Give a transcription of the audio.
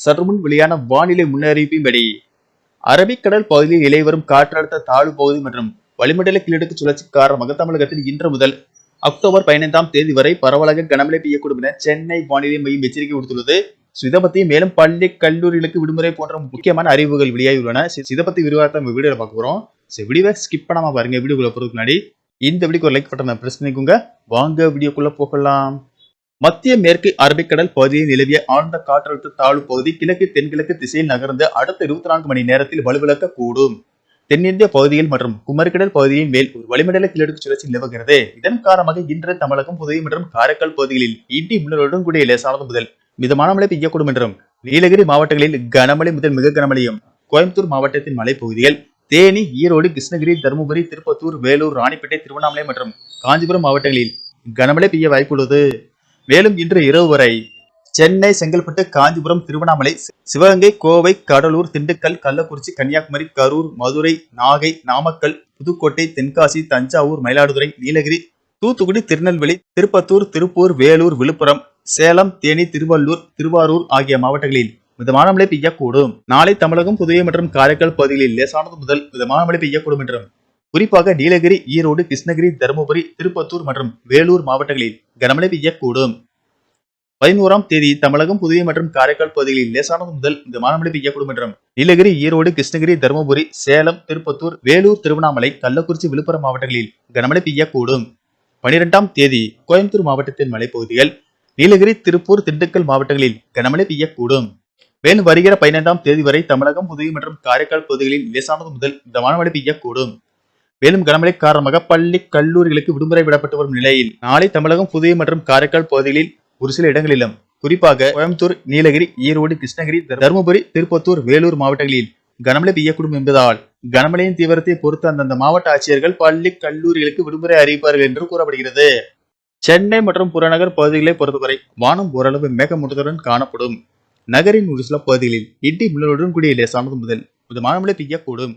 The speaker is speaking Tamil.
சற்றுமுன் வெளியான வானிலை முன்னறிவிப்பின்படி அரபிக்கடல் பகுதியில் நிலை வரும் காற்றழுத்த தாழ்வு பகுதி மற்றும் வளிமண்டல கீழடுக்கு சுழற்சி காரணமாக தமிழகத்தில் இன்று முதல் அக்டோபர் 15ஆம் தேதி வரை பரவலாக கனமழை பெய்யக்கூடும் என சென்னை வானிலை மையம் எச்சரிக்கை விடுத்துள்ளது. இதை பத்தி மேலும் பள்ளி கல்லூரிகளுக்கு விடுமுறை போன்ற முக்கியமான அறிவுகள் வெளியாகி உள்ளன. இதை பத்தி விரிவாக நம்ம வீடியோல பார்க்க போறோம். வீடியோவை ஸ்கிப் பண்ணாம பாருங்க. வீடியோக்குள்ள போறதுக்கு முன்னாடி இந்த வீடியோக்கு ஒரு லைக் பட்டனை பிரஸ் பண்ணிக்கோங்க. வாங்க வீடியோக்குள்ள போகலாம். மத்திய மேற்கு அரபிக்கடல் பகுதியில் நிலவிய ஆழ்ந்த காற்றழுத்த தாழ்வு பகுதி கிழக்கு தென்கிழக்கு திசையில் நகர்ந்து அடுத்த 24 மணி நேரத்தில் வலுவிழக்க கூடும். தென்னிந்திய பகுதியில் மற்றும் குமரிக்கடல் பகுதியின் மேல் ஒரு வளிமண்டல கீழடுக்கு சுழற்சி நிலவுகிறது. இதன் காரணமாக இன்று தமிழகம், புதுவை மற்றும் காரைக்கால் பகுதிகளில் இடி மின்னலுடன் கூடிய லேசானது முதல் மிதமான மழை பெய்யக்கூடும் என்றும், நீலகிரி மாவட்டங்களில் கனமழை முதல் மிக கனமழையும், கோயம்புத்தூர் மாவட்டத்தின் மலைப்பகுதிகள், தேனி, ஈரோடு, கிருஷ்ணகிரி, தருமபுரி, திருப்பத்தூர், வேலூர், ராணிப்பேட்டை, திருவண்ணாமலை மற்றும் காஞ்சிபுரம் மாவட்டங்களில் கனமழை பெய்ய வாய்ப்புள்ளது. மேலும் இன்று இரவு வரை சென்னை, செங்கல்பட்டு, காஞ்சிபுரம், திருவண்ணாமலை, சிவகங்கை, கோவை, கடலூர், திண்டுக்கல், கள்ளக்குறிச்சி, கன்னியாகுமரி, கரூர், மதுரை, நாகை, நாமக்கல், புதுக்கோட்டை, தென்காசி, தஞ்சாவூர், மயிலாடுதுறை, நீலகிரி, தூத்துக்குடி, திருநெல்வேலி, திருப்பத்தூர், திருப்பூர், வேலூர், விழுப்புரம், சேலம், தேனி, திருவள்ளூர், திருவாரூர் ஆகிய மாவட்டங்களில் மிதமான மழை பெய்யக்கூடும். நாளை தமிழகம், புதுவை மற்றும் காரைக்கால் பகுதிகளில் லேசானது முதல் மிதமான மழை பெய்யக்கூடும் என்றும், குறிப்பாக நீலகிரி, ஈரோடு, கிருஷ்ணகிரி, தருமபுரி, திருப்பத்தூர் மற்றும் வேலூர் மாவட்டங்களில் கனமழை பெய்யக்கூடும். 11ஆம் தேதி தமிழகம், புதுவை மற்றும் காரைக்கால் பகுதிகளில் லேசானது முதல் மிதமான மழை பெய்யக்கூடும் என்றும், நீலகிரி, ஈரோடு, கிருஷ்ணகிரி, தருமபுரி, சேலம், திருப்பத்தூர், வேலூர், திருவண்ணாமலை, கள்ளக்குறிச்சி, விழுப்புரம் மாவட்டங்களில் கனமழை பெய்யக்கூடும். 12ஆம் தேதி கோயம்புத்தூர் மாவட்டத்தின் மலைப்பகுதிகள், நீலகிரி, திருப்பூர், திண்டுக்கல் மாவட்டங்களில் கனமழை பெய்யக்கூடும். மேலும் வருகிற 15ஆம் தேதி வரை தமிழகம், புதுவை மற்றும் காரைக்கால் பகுதிகளில் லேசானது முதல் மிதமான மழை பெய்யக்கூடும். மேலும் கனமழை காரணமாக பள்ளி கல்லூரிகளுக்கு விடுமுறை விடப்பட்டு வரும் நிலையில் நாளை தமிழகம், புதுவை மற்றும் காரைக்கால் பகுதிகளில் ஒரு சில இடங்களிலும், குறிப்பாக கோயம்புத்தூர், நீலகிரி, ஈரோடு, கிருஷ்ணகிரி, தருமபுரி, திருப்பத்தூர், வேலூர் மாவட்டங்களில் கனமழை பெய்யக்கூடும் என்பதால் கனமழையின் தீவிரத்தை பொறுத்து அந்தந்த மாவட்ட ஆட்சியர்கள் பள்ளி கல்லூரிகளுக்கு விடுமுறை அறிவிப்பார்கள் என்று கூறப்படுகிறது. சென்னை மற்றும் புறநகர் பகுதிகளை பொறுத்தவரை வானம் ஓரளவு மேகமூட்டத்துடன் காணப்படும். நகரின் ஒரு சில பகுதிகளில் இடி மின்னலுடன் கூடிய லேசானது முதல் மிதமான மழை பெய்யக்கூடும்.